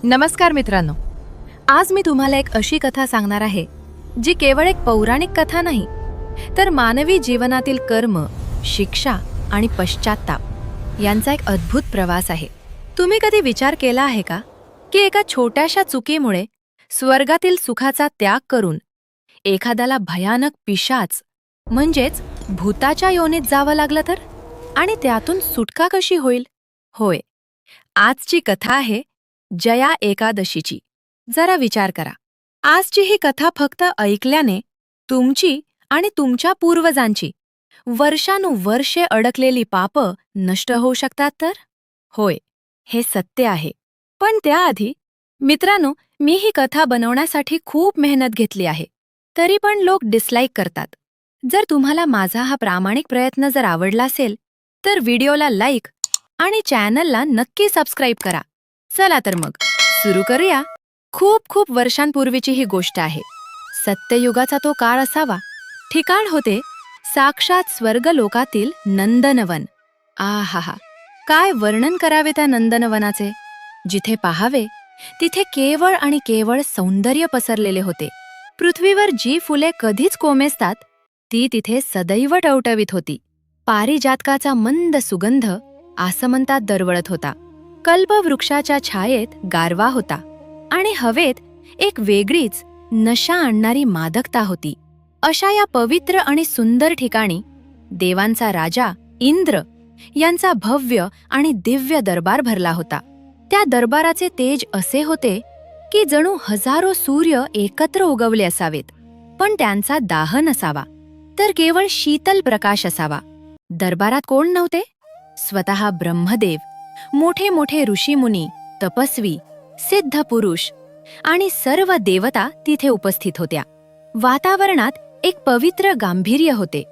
नमस्कार मित्रांनो, आज मी तुम्हाला एक अशी कथा सांगणार आहे जी केवळ एक पौराणिक कथा नाही, तर मानवी जीवनातील कर्म, शिक्षा आणि पश्चात्ताप यांचा एक अद्भुत प्रवास आहे. तुम्ही कधी विचार केला आहे का की एका छोट्याशा चुकीमुळे स्वर्गातील सुखाचा त्याग करून एखाद्याला भयानक पिशाच म्हणजेच भूताच्या योनीत जावं लागलं तर, आणि त्यातून सुटका कशी होईल? होय, आजची कथा आहे जया एकादशीची. जरा विचार करा, आजची ही कथा फक्त ऐकल्याने तुमची आणि तुमच्या पूर्वजांची वर्षानुवर्षे अडकलेली पापं नष्ट होऊ शकतात तर? होय, हे सत्य आहे. पण त्याआधी मित्रांनो, मी ही कथा बनवण्यासाठी खूप मेहनत घेतली आहे, तरी पण लोक डिसलाईक करतात. जर तुम्हाला माझा हा प्रामाणिक प्रयत्न जर आवडला असेल तर व्हिडिओला लाईक आणि चॅनलला नक्की सबस्क्राईब करा. चला तर मग सुरू करूया. खूप खूप वर्षांपूर्वीची ही गोष्ट आहे. सत्ययुगाचा तो काळ असावा. ठिकाण होते साक्षात स्वर्गलोकातील नंदनवन. आहाहा, काय वर्णन करावे त्या नंदनवनाचे. जिथे पाहावे तिथे केवळ आणि केवळ सौंदर्य पसरलेले होते. पृथ्वीवर जी फुले कधीच कोमेजतात ती तिथे सदैव टवटवीत होती. पारिजातकाचा मंद सुगंध आसमंतात दरवळत होता. कल्पवृक्षाच्या छायेत गारवा होता आणि हवेत एक वेगळीच नशा आणणारी मादकता होती. अशा या पवित्र आणि सुंदर ठिकाणी देवांचा राजा इंद्र यांचा भव्य आणि दिव्य दरबार भरला होता. त्या दरबाराचे तेज असे होते की जणू हजारो सूर्य एकत्र उगवले असावेत, पण त्यांचा दाह नसावा, तर केवळ शीतल प्रकाश असावा. दरबारात कोण नव्हते? स्वतः ब्रह्मदेव, मोठे मोठे ऋषीमुनी, तपस्वी, सिद्ध पुरुष आणि सर्व देवता तिथे उपस्थित होत्या. वातावरणात एक पवित्र गांभीर्य होते,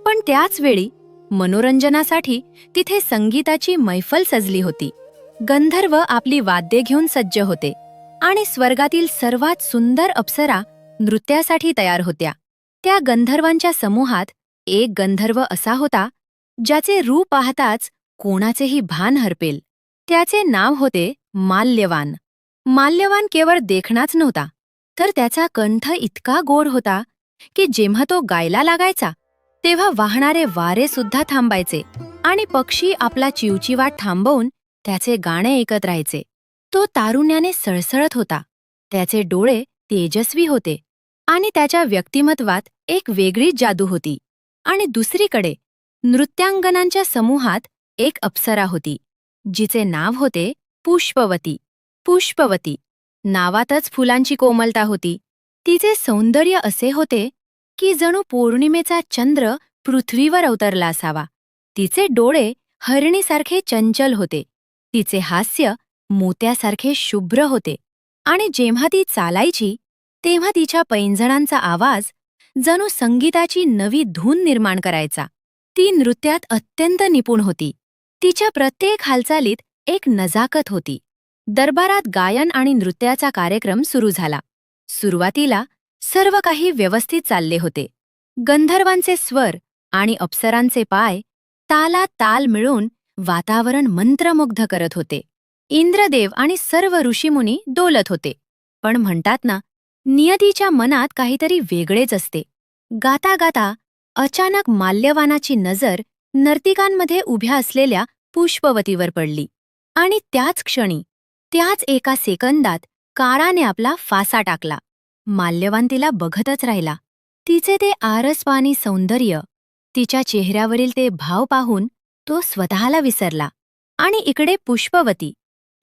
पण त्याच वेळी मनोरंजनासाठी तिथे संगीताची मैफल सजली होती. गंधर्व आपली वाद्ये घेऊन सज्ज होते आणि स्वर्गातील सर्वात सुंदर अप्सरा नृत्यासाठी तयार होत्या. त्या गंधर्वांच्या समूहात एक गंधर्व असा होता ज्याचे रूप पाहताच कोणाचेही भान हरपेल. त्याचे नाव होते माल्यवान. माल्यवान केवळ देखणाच नव्हता, तर त्याचा कंठ इतका गोड होता की जेव्हा तो गायला लागायचा तेव्हा वाहणारे वारे सुद्धा थांबायचे आणि पक्षी आपला चिवचिवाट थांबवून त्याचे गाणे ऐकत राहायचे. तो तारुण्याने सळसळत होता, त्याचे डोळे तेजस्वी होते आणि त्याच्या व्यक्तिमत्वात एक वेगळीच जादू होती. आणि दुसरीकडे नृत्यांगनांच्या समूहात एक अप्सरा होती जिचे नाव होते पुष्पवती. पुष्पवती नावातच फुलांची कोमलता होती. तिचे सौंदर्य असे होते की जणू पौर्णिमेचा चंद्र पृथ्वीवर अवतरला असावा. तिचे डोळे हरणीसारखे चंचल होते, तिचे हास्य मोत्यासारखे शुभ्र होते आणि जेव्हा ती चालायची तेव्हा तिच्या पैंजणांचा आवाज जणू संगीताची नवी धून निर्माण करायचा. ती नृत्यात अत्यंत निपुण होती. तिच्या प्रत्येक हालचालीत एक नजाकत होती. दरबारात गायन आणि नृत्याचा कार्यक्रम सुरू झाला. सुरुवातीला सर्व काही व्यवस्थित चालले होते. गंधर्वांचे स्वर आणि अप्सरांचे पाय तालात ताल मिळून वातावरण मंत्रमुग्ध करत होते. इंद्रदेव आणि सर्व ऋषीमुनी डोलत होते. पण म्हणतात ना, नियतीच्या मनात काहीतरी वेगळेच असते. गाता गाता अचानक माल्यवानाची नजर नर्तिकांमध्ये उभ्या असलेल्या पुष्पवतीवर पडली आणि त्याच क्षणी, त्याच एका सेकंदात काळाने आपला फासा टाकला. माल्यवान तिला बघतच राहिला. तिचे ते आरसपानी सौंदर्य, तिच्या चेहऱ्यावरील ते भाव पाहून तो स्वतःला विसरला. आणि इकडे पुष्पवती,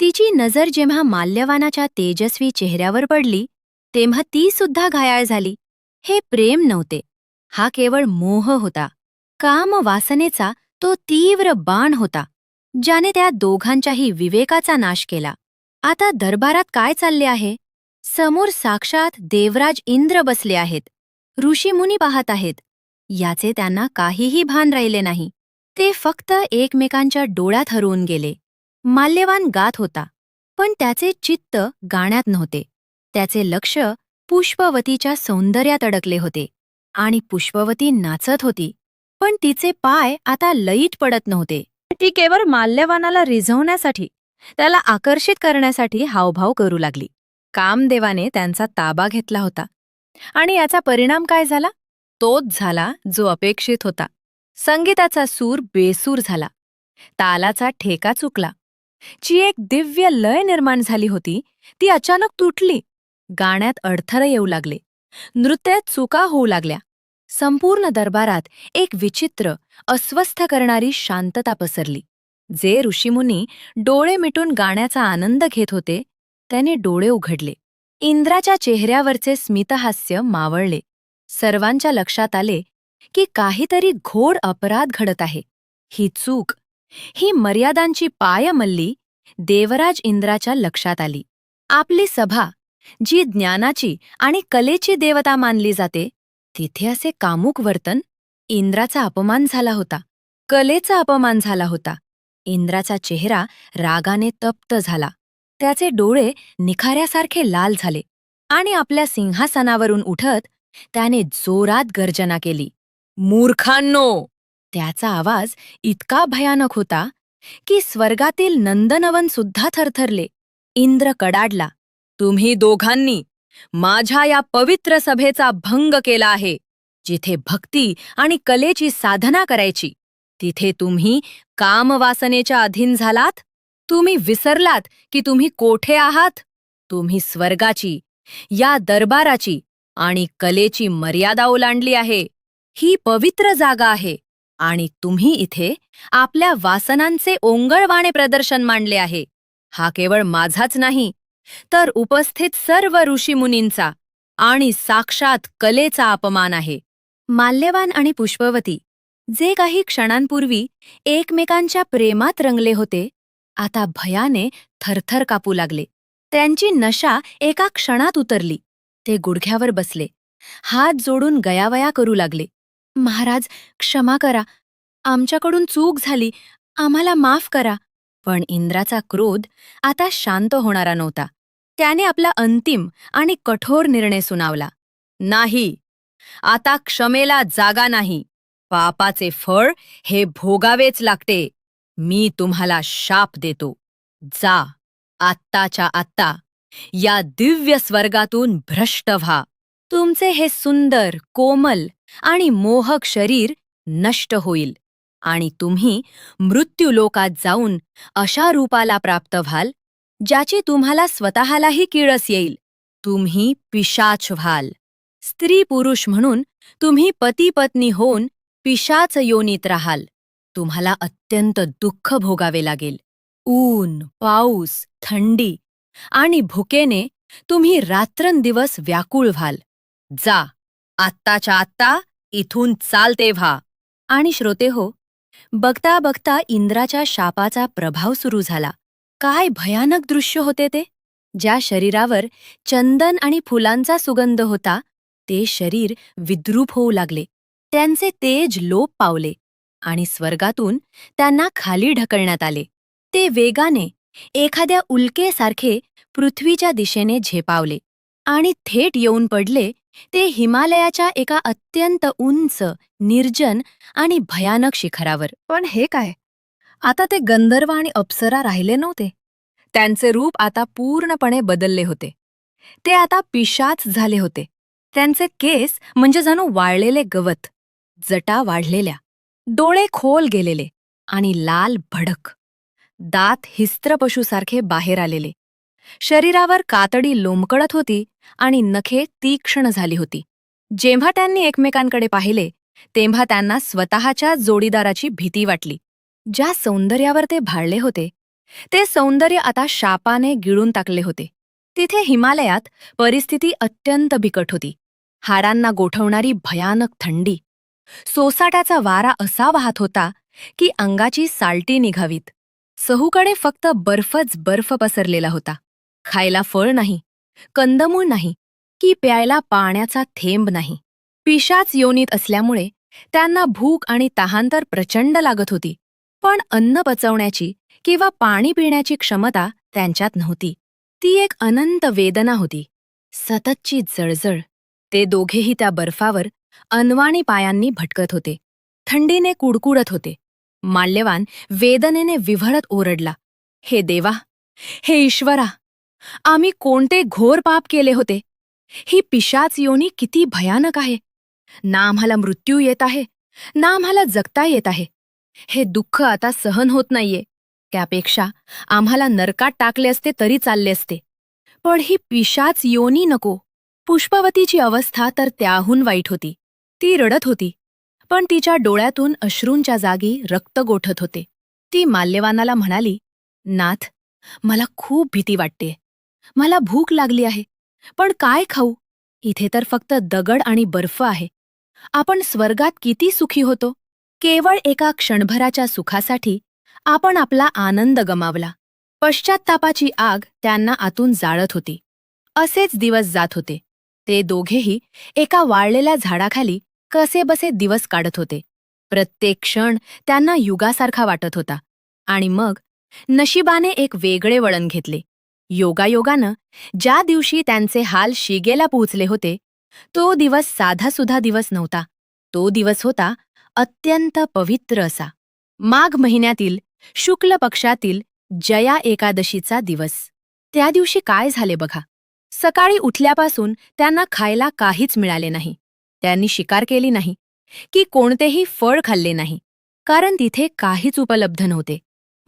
तिची नजर जेव्हा माल्यवानाच्या तेजस्वी चेहऱ्यावर पडली तेव्हा ती सुद्धा घायाळ झाली. हे प्रेम नव्हते, हा केवळ मोह होता. काम वासनेचा तो तीव्र बाण होता ज्याने त्या दोघांच्याही विवेकाचा नाश केला. आता दरबारात काय चालले आहे? समोर साक्षात देवराज इंद्र बसले आहेत. ऋषीमुनी पाहत आहेत. याचे त्यांना काहीही भान राहिले नाही. ते फक्त एकमेकांच्या डोळ्यात हरवून गेले. माल्यवान गात होता, पण त्याचे चित्त गाण्यात नव्हते. त्याचे लक्ष पुष्पवतीच्या सौंदर्यात अडकले होते. आणि पुष्पवती नाचत होती, पण तिचे पाय आता लयीत पडत नव्हते. ती केवळ माल्यवानाला रिझवण्यासाठी त्याला आकर्षित करण्यासाठी हावभाव करू लागली. कामदेवाने त्यांचा ताबा घेतला होता. आणि याचा परिणाम काय झाला? तोच झाला जो अपेक्षित होता. संगीताचा सूर बेसूर झाला. तालाचा ठेका चुकला. जी एक दिव्य लय निर्माण झाली होती ती अचानक तुटली. गाण्यात अडथळे येऊ लागले. नृत्यात चुका होऊ लागल्या. संपूर्ण दरबारात एक विचित्र, अस्वस्थ करणारी शांतता पसरली. जे ऋषीमुनी डोळे मिटून गाण्याचा आनंद घेत होते त्याने डोळे उघडले. इंद्राच्या चेहऱ्यावरचे स्मितहास्य मावळले. सर्वांच्या लक्षात आले की काहीतरी घोर अपराध घडत आहे. ही चूक, ही मर्यादांची पायमल्ली देवराज इंद्राच्या लक्षात आली. आपली सभा, जी ज्ञानाची आणि कलेची देवता मानली जाते, तिथे असे कामुक वर्तन? इंद्राचा अपमान झाला होता. कलेचा अपमान झाला होता. इंद्राचा चेहरा रागाने तप्त झाला. त्याचे डोळे निखाऱ्यासारखे लाल झाले आणि आपल्या सिंहासनावरून उठत त्याने जोरात गर्जना केली. मूर्खांनो! त्याचा आवाज इतका भयानक होता की स्वर्गातील नंदनवन सुद्धा थरथरले. इंद्र कडाडला. तुम्ही दोघांनी माझ्या या पवित्र सभेचा भंग केला आहे. जिथे भक्ती आणि कलेची साधना करायची, तिथे तुम्ही कामवासनेच्या अधीन झालात. तुम्ही विसरलात की तुम्ही कोठे आहात. तुम्ही स्वर्गाची, या दरबाराची आणि कलेची मर्यादा ओलांडली आहे. ही पवित्र जागा आहे आणि तुम्ही इथे आपल्या वासनांचे ओंगळवाणे प्रदर्शन मांडले आहे. हा केवळ माझाच नाही, तर उपस्थित सर्व ऋषीमुनींचा आणि साक्षात कलेचा अपमान आहे. माल्यवान आणि पुष्पवती, जे काही क्षणांपूर्वी एकमेकांच्या प्रेमात रंगले होते, आता भयाने थरथर कापू लागले. त्यांची नशा एका क्षणात उतरली. ते गुडघ्यावर बसले. हात जोडून गयावया करू लागले. महाराज, क्षमा करा. आमच्याकडून चूक झाली. आम्हाला माफ करा. पण इंद्राचा क्रोध आता शांत होणारा नव्हता. त्याने आपला अंतिम आणि कठोर निर्णय सुनावला. नाही, आता क्षमेला जागा नाही. पापाचे फळ हे भोगावेच लागते. मी तुम्हाला शाप देतो. जा, आत्ताच्या आत्ता या दिव्य स्वर्गातून भ्रष्ट व्हा. तुमचे हे सुंदर, कोमल आणि मोहक शरीर नष्ट होईल आणि तुम्ही मृत्यूलोकात जाऊन अशा रूपाला प्राप्त व्हाल ज्याची तुम्हाला स्वतःलाही किळस येईल. तुम्ही पिशाच व्हाल. स्त्री पुरुष म्हणून तुम्ही पती पत्नी होऊन पिशाच योनीत राहाल. तुम्हाला अत्यंत दुःख भोगावे लागेल. ऊन, पाऊस, थंडी आणि भुकेने तुम्ही रात्रंदिवस व्याकुळ व्हाल. जा, आत्ताच्या आत्ता इथून चालते व्हा. आणि श्रोते हो, बघता बघता इंद्राच्या शापाचा प्रभाव सुरू झाला. काय भयानक दृश्य होते ते! ज्या शरीरावर चंदन आणि फुलांचा सुगंध होता, ते शरीर विद्रूप होऊ लागले. त्यांचे तेज लोप पावले आणि स्वर्गातून त्यांना खाली ढकलण्यात आले. ते वेगाने, एखाद्या उल्केसारखे पृथ्वीच्या दिशेने झेपावले आणि थेट येऊन पडले ते हिमालयाच्या एका अत्यंत उंच, निर्जन आणि भयानक शिखरावर. पण हे काय? आता ते गंधर्व आणि अप्सरा राहिले नव्हते. त्यांचे रूप आता पूर्णपणे बदलले होते. ते आता पिशाच झाले होते. त्यांचे केस म्हणजे जणू वाळलेले गवत, जटा वाढलेल्या, डोळे खोल गेलेले आणि लाल भडक, दात हिस्त्र पशुसारखे बाहेर आलेले. शरीरावर कातडी लोंबकळत होती आणि नखे तीक्ष्ण झाली होती. जेव्हा त्यांनी एकमेकांकडे पाहिले तेव्हा त्यांना स्वतःच्या जोडीदाराची भीती वाटली. ज्या सौंदर्यावर ते भाळले होते, ते सौंदर्य आता शापाने गिळून टाकले होते. तिथे हिमालयात परिस्थिती अत्यंत बिकट होती. हाडांना गोठवणारी भयानक थंडी, सोसाट्याचा वारा असा वाहत होता की अंगाची सालटी निघावीत. चहूकडे फक्त बर्फच बर्फ पसरलेला होता. खायला फळ नाही, कंदमूळ नाही, की प्यायला पाण्याचा थेंब नाही. पिशाच योनीत असल्यामुळे त्यांना भूक आणि तहान तर प्रचंड लागत होती, पण अन्न पचवण्याची किंवा पाणी पिण्याची क्षमता त्यांच्यात नव्हती. ती एक अनंत वेदना होती, सततची जळजळ. ते दोघेही त्या बर्फावर अनवाणी पायांनी भटकत होते. थंडीने कुडकुडत होते. माल्यवान वेदनेने विव्हळत ओरडला, हे देवा, हे ईश्वरा, आम्ही कोणते घोर पाप केले होते. ही पिशाच योनी किती भयानक आहे. ना आम्हाला मृत्यू येत आहे, ना आम्हाला जगता येत आहे. हे दुःख आता सहन होत नाहीये. त्यापेक्षा आम्हाला नरकात टाकले असते तरी चालले असते. पण ही पिशाच योनी नको. पुष्पवतीची अवस्था तर त्याहून वाईट होती. ती रडत होती, पण तिच्या डोळ्यातून अश्रूंच्या जागी रक्त गोठत होते. ती माल्यवानाला म्हणाली, नाथ, मला खूप भीती वाटते. मला भूक लागली आहे, पण काय खाऊ? इथे तर फक्त दगड आणि बर्फ आहे. आपण स्वर्गात किती सुखी होतो. केवळ एका क्षणभराच्या सुखासाठी आपण आपला आनंद गमावला. पश्चात्तापाची आग त्यांना आतून जाळत होती. असेच दिवस जात होते. ते दोघेही एका वाळलेल्या झाडाखाली कसेबसे दिवस काढत होते. प्रत्येक क्षण त्यांना युगासारखा वाटत होता. आणि मग नशिबाने एक वेगळे वळण घेतले. योगायोगानं ज्या दिवशी त्यांचे हाल शिगेला पोहोचले होते, तो दिवस साधासुधा दिवस नव्हता. तो दिवस होता अत्यंत पवित्र असा. माघ महिन्यातील शुक्ल पक्षातील जया एकादशीचा दिवस. त्या दिवशी काय झाले बघा. सकाळी उठल्यापासून त्यांना खायला काहीच मिळाले नाही. त्यांनी शिकार केली नाही की कोणतेही फळ खाल्ले नाही, कारण तिथे काहीच उपलब्ध नव्हते.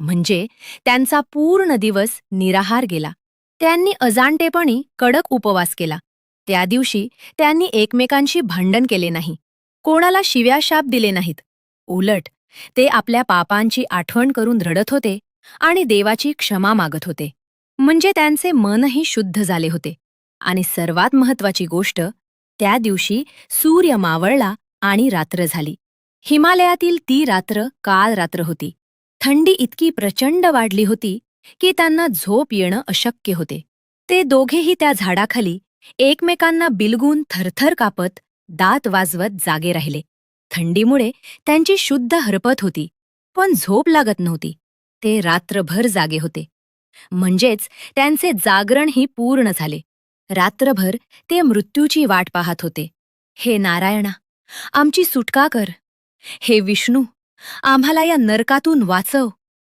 म्हणजे त्यांचा पूर्ण दिवस निराहार गेला. त्यांनी अजाणतेपणी कडक उपवास केला. त्या दिवशी त्यांनी एकमेकांशी भांडण केले नाही, कोणाला शिव्याशाप दिले नाहीत. उलट ते आपल्या पापांची आठवण करून रडत होते आणि देवाची क्षमा मागत होते. म्हणजे त्यांचे मनही शुद्ध झाले होते. आणि सर्वात महत्वाची गोष्ट, त्या दिवशी सूर्य मावळला आणि रात्र झाली. हिमालयातील ती रात्र काळ रात्र होती. थंडी इतकी प्रचंड वाढली होती की त्यांना झोप येणं अशक्य होते. ते दोघेही त्या झाडाखाली एकमेकांना बिलगून थरथर कापत, दात वाजवत जागे राहिले. थंडीमुळे त्यांची शुद्ध हरपत होती, पण झोप लागत नव्हती. ते रात्रभर जागे होते. म्हणजेच त्यांचे जागरणही पूर्ण झाले. रात्रभर ते मृत्यूची वाट पाहत होते. हे नारायणा, आमची सुटका कर. हे विष्णू, आम्हाला या नरकातून वाचव.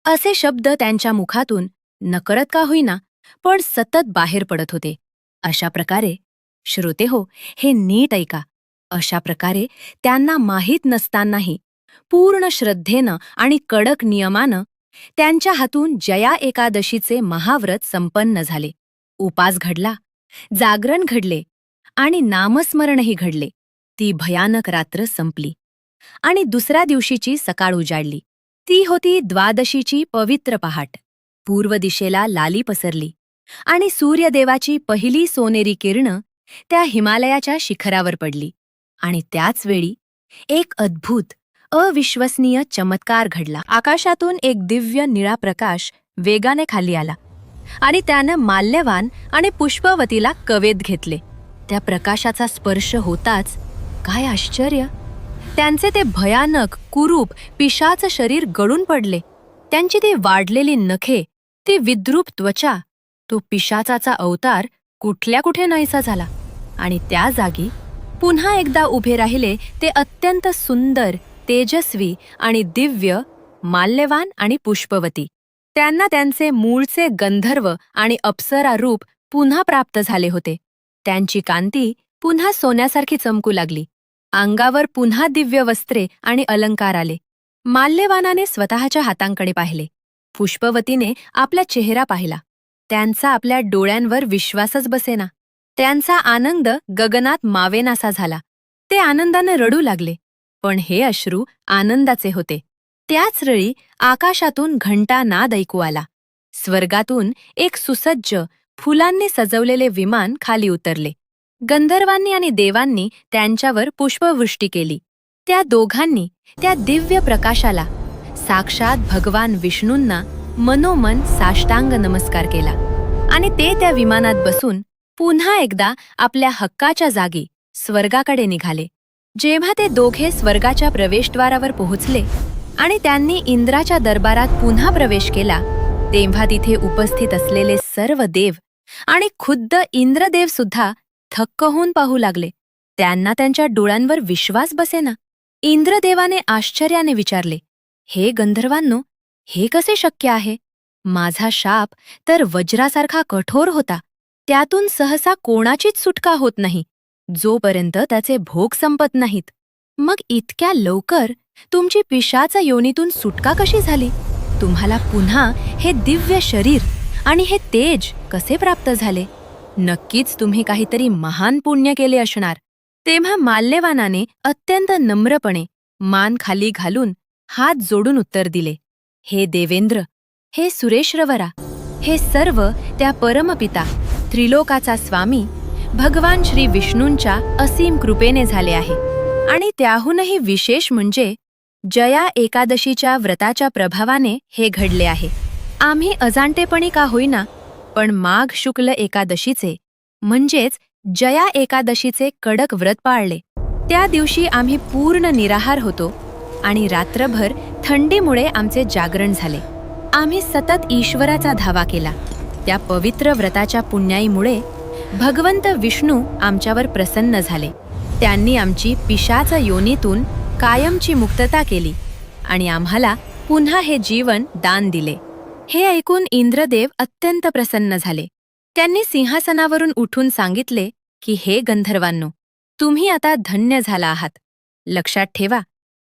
असे शब्द त्यांच्या मुखातून नकळत का होईना, पण सतत बाहेर पडत होते. अशा प्रकारे, श्रोते हो, हे नीट ऐका. अशा प्रकारे त्यांना माहीत नसतानाही पूर्ण श्रद्धेनं आणि कडक नियमानं त्यांच्या हातून जया एकादशीचे महाव्रत संपन्न झाले. उपास घडला, जागरण घडले आणि नामस्मरणही घडले. ती भयानक रात्र संपली आणि दुसऱ्या दिवशीची सकाळ उजाडली. ती होती द्वादशीची पवित्र पहाट. पूर्व दिशेला लाली पसरली आणि सूर्यदेवाची पहिली सोनेरी किरणं त्या हिमालयाच्या शिखरावर पडली. आणि त्याच वेळी एक अद्भुत, अविश्वसनीय चमत्कार घडला. आकाशातून एक दिव्य निळा प्रकाश वेगाने खाली आला आणि त्यानं माल्यवान आणि पुष्पवतीला कवेत घेतले. त्या प्रकाशाचा स्पर्श होताच, काय आश्चर्य, त्यांचे ते भयानक कुरूप पिशाच शरीर गळून पडले. त्यांची ती वाढलेली नखे, ती विद्रूप त्वचा, तो पिशाचाचा अवतार कुठल्या कुठे नाहीसा झाला. आणि त्या जागी पुन्हा एकदा उभे राहिले ते अत्यंत सुंदर, तेजस्वी आणि दिव्य माल्यवान आणि पुष्पवती. त्यांना त्यांचे मूळचे गंधर्व आणि अप्सरा रूप पुन्हा प्राप्त झाले होते. त्यांची कांती पुन्हा सोन्यासारखी चमकू लागली. अंगावर पुन्हा दिव्य वस्त्रे आणि अलंकार आले. माल्यवानाने स्वतःच्या हातांकडे पाहिले. पुष्पवतीने आपला चेहरा पाहिला. त्यांचा आपल्या डोळ्यांवर विश्वासच बसेना. त्यांचा आनंद गगनात मावेनासा झाला. ते आनंदाने रडू लागले. पण हे अश्रू आनंदाचे होते. त्याच वेळी आकाशातून घंटा नाद ऐकू आला. स्वर्गातून एक सुसज्ज, फुलांनी सजवलेले विमान खाली उतरले. गंधर्वांनी आणि देवांनी त्यांच्यावर पुष्पवृष्टी केली. त्या दोघांनी त्या दिव्य प्रकाशाला, साक्षात भगवान विष्णूंना मनोमन साष्टांग नमस्कार केला. आणि ते त्या विमानात बसून पुन्हा एकदा आपल्या हक्काच्या जागी स्वर्गाकडे निघाले. जेव्हा ते दोघे स्वर्गाच्या प्रवेशद्वारावर पोहोचले आणि त्यांनी इंद्राच्या दरबारात पुन्हा प्रवेश केला, तेव्हा तिथे उपस्थित असलेले सर्व देव आणि खुद्द इंद्रदेव सुद्धा थक्क होऊन पाहू लागले. त्यांना त्यांच्या डोळ्यांवर विश्वास बसेना. इंद्रदेवाने आश्चर्याने विचारले, हे गंधर्वांनो, हे कसे शक्य आहे? माझा शाप तर वज्रासारखा कठोर होता. त्यातून सहसा कोणाचीच सुटका होत नाही, जोपर्यंत त्याचे भोग संपत नाहीत. मग इतक्या लवकर तुमची पिशाच योनीतून सुटका कशी झाली? तुम्हाला पुन्हा हे दिव्य शरीर आणि हे तेज कसे प्राप्त झाले? नक्कीच तुम्ही काहीतरी महान पुण्य केले असणार. तेव्हा माल्यवानाने अत्यंत नम्रपणे मान खाली घालून हात जोडून उत्तर दिले, हे देवेंद्र, हे सुरेश्रवरा, हे सर्व त्या परमपिता त्रिलोकाचा स्वामी भगवान श्री विष्णूंच्या असीम कृपेने झाले आहे. आणि त्याहूनही विशेष म्हणजे जया एकादशीच्या व्रताच्या प्रभावाने हे घडले आहे. आम्ही अजाणतेपणी का होईना, पण माघ शुक्ल एकादशीचे म्हणजेच जया एकादशीचे कडक व्रत पाळले. त्या दिवशी आम्ही पूर्ण निराहार होतो आणि रात्रभर थंडीमुळे आमचे जागरण झाले. आम्ही सतत ईश्वराचा धावा केला. त्या पवित्र व्रताच्या पुण्याईमुळे भगवंत विष्णू आमच्यावर प्रसन्न झाले. त्यांनी आमची पिशाच योनीतून कायमची मुक्तता केली आणि आम्हाला पुन्हा हे जीवन दान दिले. हे ऐकून इंद्रदेव अत्यंत प्रसन्न झाले. त्यांनी सिंहासनावरून उठून सांगितले की हे गंधर्वांनो, तुम्ही आता धन्य झाला आहात. लक्षात ठेवा,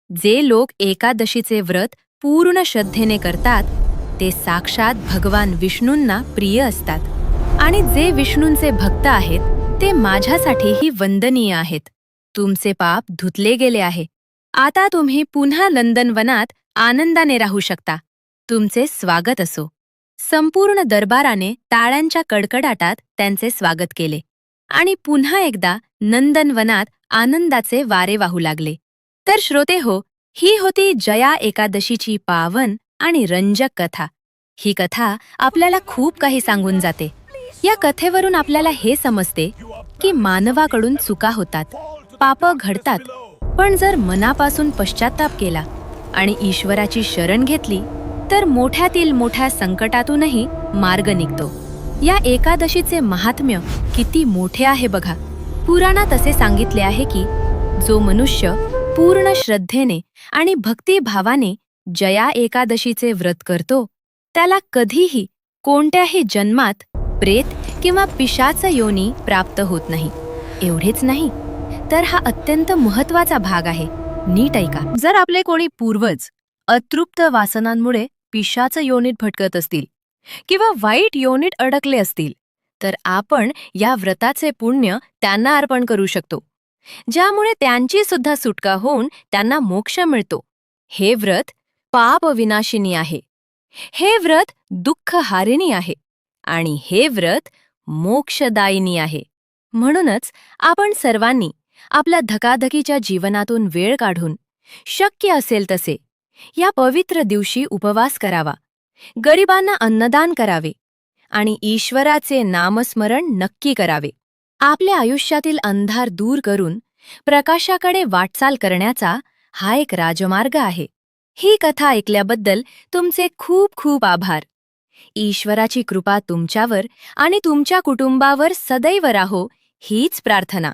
जे लोक एकादशीचे व्रत पूर्ण श्रद्धेने करतात ते साक्षात भगवान विष्णूंना प्रिय असतात आणि जे विष्णूंचे भक्त आहेत ते माझ्यासाठीही वंदनीय आहेत. तुमचे पाप धुतले गेले आहे. आता तुम्ही पुन्हा नंदनवनात आनंदाने राहू शकता. तुमचे स्वागत असो. संपूर्ण दरबाराने टाळ्यांच्या कडकडाटात त्यांचे स्वागत केले आणि पुन्हा एकदा नंदनवनात आनंदाचे वारे वाहू लागले. तर श्रोते हो, ही होती जया एकादशीची पावन आणि रंजक कथा. ही कथा आपल्याला खूप काही सांगून जाते. या कथेवरून आपल्याला हे समजते की मानवाकडून चुका होतात, पाप घडतात, पण जर मनापासून पश्चाताप केला आणि ईश्वराची शरण घेतली तर मोठ्यातील मोठ्या संकटातूनही मार्ग निघतो. या एकादशीचे महात्म्य किती मोठे आहे बघा. पुराणात असे सांगितले आहे की जो मनुष्य पूर्ण श्रद्धेने आणि भक्तिभावाने जया एकादशीचे व्रत करतो त्याला कधीही कोणत्याही जन्मात प्रेत किंवा पिशाच योनी प्राप्त होत नाही. एवढेच नाही तर हा अत्यंत महत्वाचा भाग आहे. नीट ऐका. जर आपले कोणी पूर्वज अतृप्त वासनांमुळे पिशाच योनीत भटकत असतील किंवा वाईट योनीत अडकले असतील तर आपण या व्रताचे पुण्य त्यांना अर्पण करू शकतो, ज्यामुळे त्यांची सुद्धा सुटका होऊन त्यांना मोक्ष मिळतो. हे व्रत पाप विनाशिनी आहे. हे व्रत दुःखहारिणी आहे आणि हे व्रत मोक्षदायिनी आहे. म्हणूनच आपण सर्वांनी आपल्या धकाधकीच्या जीवनातून वेळ काढून शक्य असेल तसे या पवित्र दिवशी उपवास करावा, गरिबांना अन्नदान करावे आणि ईश्वराचे नामस्मरण नक्की करावे. आपल्या आयुष्यातील अंधार दूर करून प्रकाशाकडे वाटचाल करण्याचा हा एक राजमार्ग आहे. ही कथा ऐकल्याबद्दल तुमचे खूप खूप आभार. ईश्वराची कृपा तुमच्यावर आणि तुमच्या कुटुंबावर सदैव राहो हीच प्रार्थना.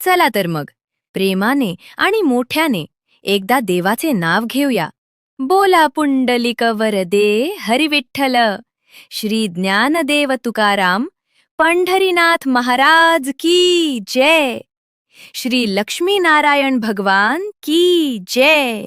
चला तर मग प्रेमाने आणि मोठ्याने एकदा देवाचे नाव घेऊया. बोला पुंडलिक वरदे हरी विठ्ठल. श्री ज्ञानदेव तुकाराम पंढरीनाथ महाराज की जय. श्री लक्ष्मी नारायण भगवान की जय.